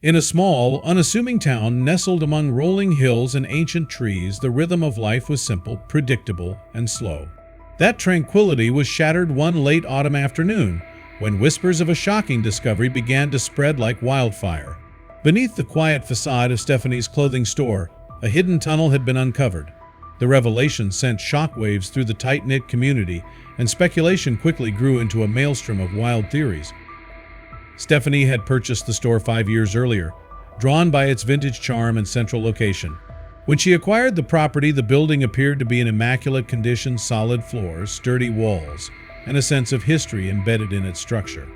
In a small, unassuming town nestled among rolling hills and ancient trees, the rhythm of life was simple, predictable, and slow. That tranquility was shattered one late autumn afternoon, when whispers of a shocking discovery began to spread like wildfire. Beneath the quiet facade of Stephanie's clothing store, a hidden tunnel had been uncovered. The revelation sent shockwaves through the tight-knit community, and speculation quickly grew into a maelstrom of wild theories. Stephanie had purchased the store 5 years earlier, drawn by its vintage charm and central location. When she acquired the property, the building appeared to be in immaculate condition: solid floors, sturdy walls, and a sense of history embedded in its structure.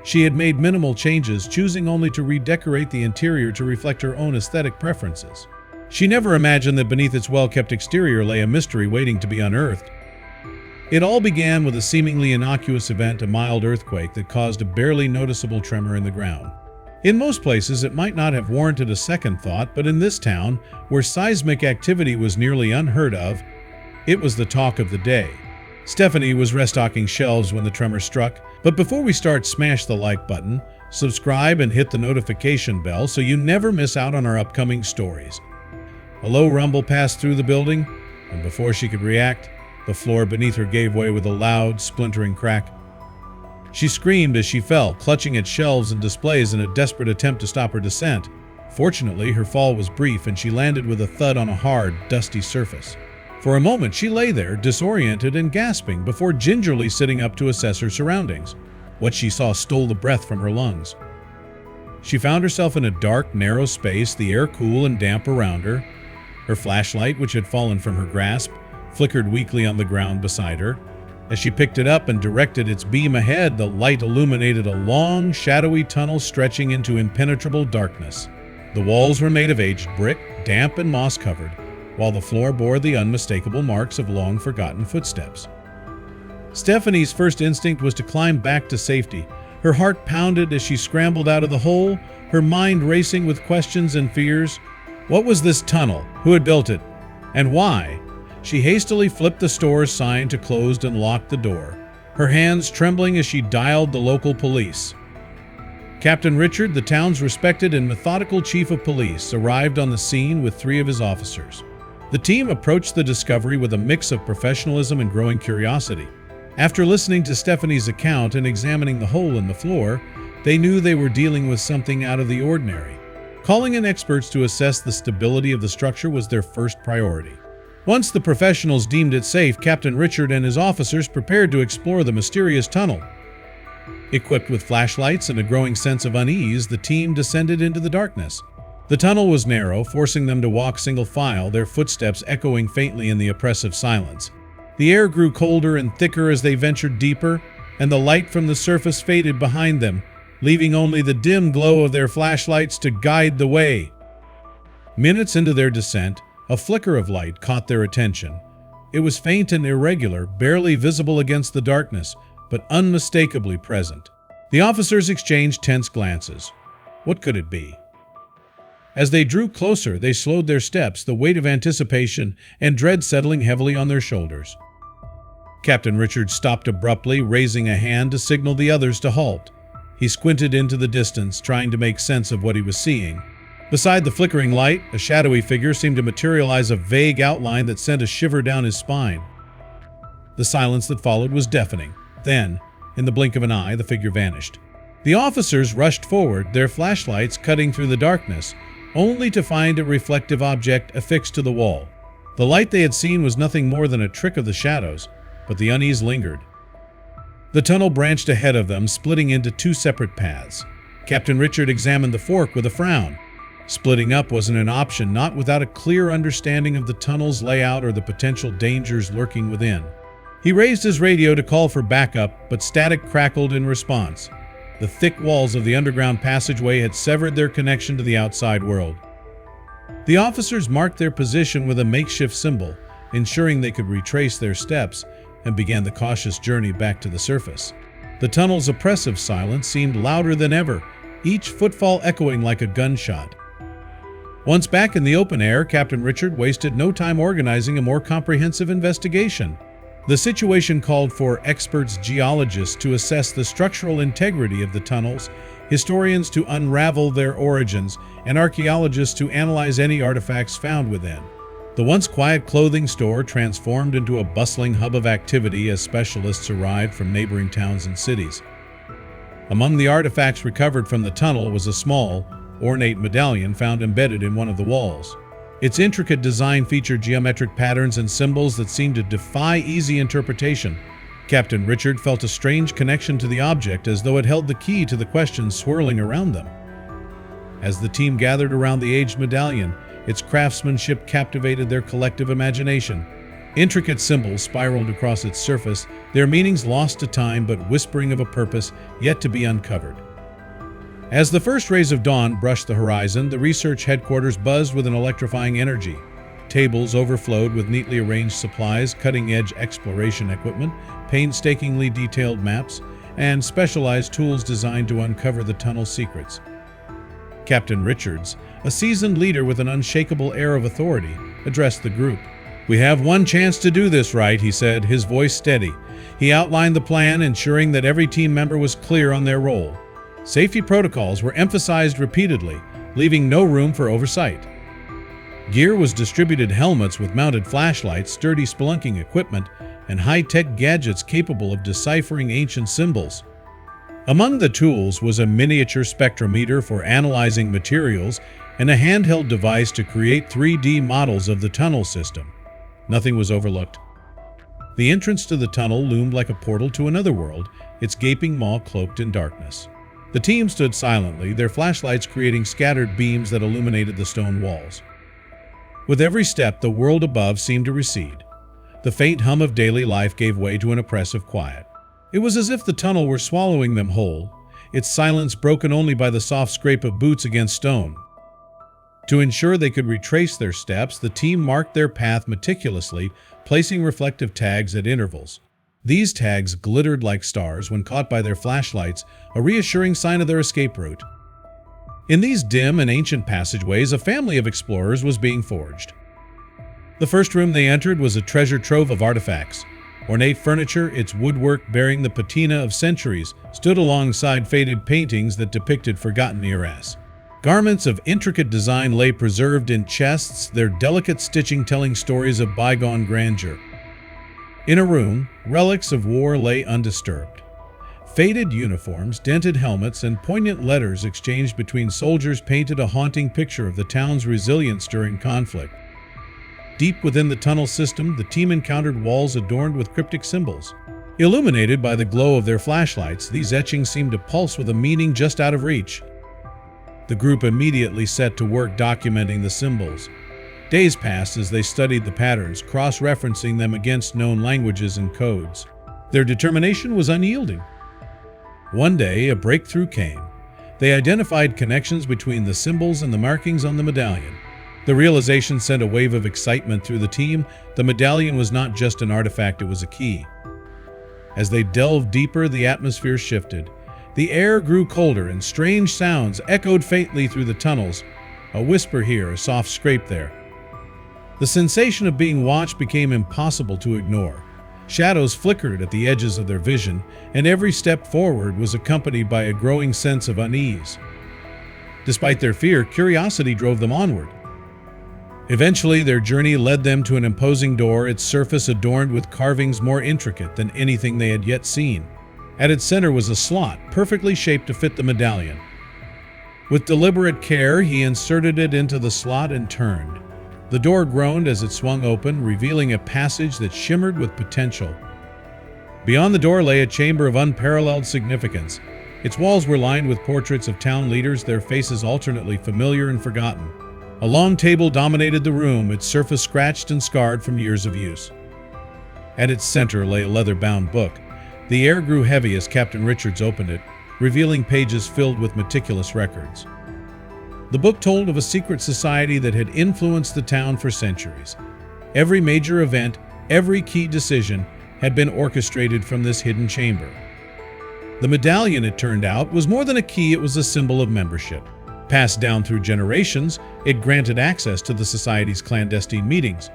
She had made minimal changes, choosing only to redecorate the interior to reflect her own aesthetic preferences. She never imagined that beneath its well-kept exterior lay a mystery waiting to be unearthed. It all began with a seemingly innocuous event, a mild earthquake that caused a barely noticeable tremor in the ground. In most places, it might not have warranted a second thought, but in this town, where seismic activity was nearly unheard of, it was the talk of the day. Stephanie was restocking shelves when the tremor struck, but before we start, smash the like button, subscribe, and hit the notification bell so you never miss out on our upcoming stories. A low rumble passed through the building, and before she could react, the floor beneath her gave way with a loud, splintering crack. She screamed as she fell, clutching at shelves and displays in a desperate attempt to stop her descent. Fortunately, her fall was brief, and she landed with a thud on a hard, dusty surface. For a moment, she lay there, disoriented and gasping, before gingerly sitting up to assess her surroundings. What she saw stole the breath from her lungs. She found herself in a dark, narrow space, the air cool and damp around her. Her flashlight, which had fallen from her grasp, flickered weakly on the ground beside her. As she picked it up and directed its beam ahead, the light illuminated a long, shadowy tunnel stretching into impenetrable darkness. The walls were made of aged brick, damp and moss-covered, while the floor bore the unmistakable marks of long-forgotten footsteps. Stephanie's first instinct was to climb back to safety. Her heart pounded as she scrambled out of the hole, her mind racing with questions and fears. What was this tunnel? Who had built it? And why? She hastily flipped the store's sign to closed and locked the door, her hands trembling as she dialed the local police. Captain Richard, the town's respected and methodical chief of police, arrived on the scene with 3 of his officers. The team approached the discovery with a mix of professionalism and growing curiosity. After listening to Stephanie's account and examining the hole in the floor, they knew they were dealing with something out of the ordinary. Calling in experts to assess the stability of the structure was their first priority. Once the professionals deemed it safe, Captain Richard and his officers prepared to explore the mysterious tunnel. Equipped with flashlights and a growing sense of unease, the team descended into the darkness. The tunnel was narrow, forcing them to walk single file, their footsteps echoing faintly in the oppressive silence. The air grew colder and thicker as they ventured deeper, and the light from the surface faded behind them, leaving only the dim glow of their flashlights to guide the way. Minutes into their descent, a flicker of light caught their attention. It was faint and irregular, barely visible against the darkness, but unmistakably present. The officers exchanged tense glances. What could it be? As they drew closer, they slowed their steps, the weight of anticipation and dread settling heavily on their shoulders. Captain Richard stopped abruptly, raising a hand to signal the others to halt. He squinted into the distance, trying to make sense of what he was seeing. Beside the flickering light, a shadowy figure seemed to materialize, a vague outline that sent a shiver down his spine. The silence that followed was deafening. Then, in the blink of an eye, the figure vanished. The officers rushed forward, their flashlights cutting through the darkness, only to find a reflective object affixed to the wall. The light they had seen was nothing more than a trick of the shadows, but the unease lingered. The tunnel branched ahead of them, splitting into 2 separate paths. Captain Richard examined the fork with a frown. Splitting up wasn't an option, not without a clear understanding of the tunnel's layout or the potential dangers lurking within. He raised his radio to call for backup, but static crackled in response. The thick walls of the underground passageway had severed their connection to the outside world. The officers marked their position with a makeshift symbol, ensuring they could retrace their steps, and began the cautious journey back to the surface. The tunnel's oppressive silence seemed louder than ever, each footfall echoing like a gunshot. Once back in the open air, Captain Richard wasted no time organizing a more comprehensive investigation. The situation called for experts geologists to assess the structural integrity of the tunnels historians to unravel their origins, and archaeologists to analyze any artifacts found within. The once quiet clothing store transformed into a bustling hub of activity as specialists arrived from neighboring towns and cities. Among the artifacts recovered from the tunnel was a small, ornate medallion found embedded in one of the walls. Its intricate design featured geometric patterns and symbols that seemed to defy easy interpretation. Captain Richard felt a strange connection to the object, as though it held the key to the questions swirling around them. As the team gathered around the aged medallion, its craftsmanship captivated their collective imagination. Intricate symbols spiraled across its surface, their meanings lost to time but whispering of a purpose yet to be uncovered. As the first rays of dawn brushed the horizon, the research headquarters buzzed with an electrifying energy. Tables overflowed with neatly arranged supplies, cutting-edge exploration equipment, painstakingly detailed maps, and specialized tools designed to uncover the tunnel's secrets. Captain Richards, a seasoned leader with an unshakable air of authority, addressed the group. "We have one chance to do this right," he said, his voice steady. He outlined the plan, ensuring that every team member was clear on their role. Safety protocols were emphasized repeatedly, leaving no room for oversight. Gear was distributed: helmets with mounted flashlights, sturdy spelunking equipment, and high-tech gadgets capable of deciphering ancient symbols. Among the tools was a miniature spectrometer for analyzing materials and a handheld device to create 3D models of the tunnel system. Nothing was overlooked. The entrance to the tunnel loomed like a portal to another world, its gaping maw cloaked in darkness. The team stood silently, their flashlights creating scattered beams that illuminated the stone walls. With every step, the world above seemed to recede. The faint hum of daily life gave way to an oppressive quiet. It was as if the tunnel were swallowing them whole, its silence broken only by the soft scrape of boots against stone. To ensure they could retrace their steps, the team marked their path meticulously, placing reflective tags at intervals. These tags glittered like stars when caught by their flashlights, a reassuring sign of their escape route. In these dim and ancient passageways, a family of explorers was being forged. The first room they entered was a treasure trove of artifacts. Ornate furniture, its woodwork bearing the patina of centuries, stood alongside faded paintings that depicted forgotten eras. Garments of intricate design lay preserved in chests, their delicate stitching telling stories of bygone grandeur. In a room, relics of war lay undisturbed. Faded uniforms, dented helmets, and poignant letters exchanged between soldiers painted a haunting picture of the town's resilience during conflict. Deep within the tunnel system, the team encountered walls adorned with cryptic symbols. Illuminated by the glow of their flashlights, these etchings seemed to pulse with a meaning just out of reach. The group immediately set to work documenting the symbols. Days passed as they studied the patterns, cross-referencing them against known languages and codes. Their determination was unyielding. One day, a breakthrough came. They identified connections between the symbols and the markings on the medallion. The realization sent a wave of excitement through the team. The medallion was not just an artifact, it was a key. As they delved deeper, the atmosphere shifted. The air grew colder and strange sounds echoed faintly through the tunnels. A whisper here, a soft scrape there. The sensation of being watched became impossible to ignore. Shadows flickered at the edges of their vision, and every step forward was accompanied by a growing sense of unease. Despite their fear, curiosity drove them onward. Eventually, their journey led them to an imposing door, its surface adorned with carvings more intricate than anything they had yet seen. At its center was a slot, perfectly shaped to fit the medallion. With deliberate care, he inserted it into the slot and turned. The door groaned as it swung open, revealing a passage that shimmered with potential. Beyond the door lay a chamber of unparalleled significance. Its walls were lined with portraits of town leaders, their faces alternately familiar and forgotten. A long table dominated the room, its surface scratched and scarred from years of use. At its center lay a leather-bound book. The air grew heavy as Captain Richards opened it, revealing pages filled with meticulous records. The book told of a secret society that had influenced the town for centuries. Every major event, every key decision, had been orchestrated from this hidden chamber. The medallion, it turned out, was more than a key, it was a symbol of membership. Passed down through generations, it granted access to the society's clandestine meetings.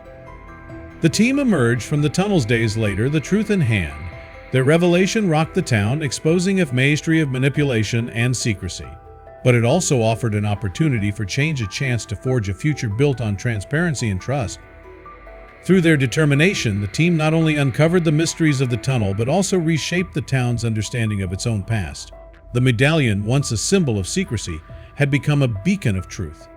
The team emerged from the tunnels days later, the truth in hand. Their revelation rocked the town, exposing a mastery of manipulation and secrecy. But it also offered an opportunity for change, a chance to forge a future built on transparency and trust. Through their determination, the team not only uncovered the mysteries of the tunnel but also reshaped the town's understanding of its own past. The medallion, once a symbol of secrecy, had become a beacon of truth.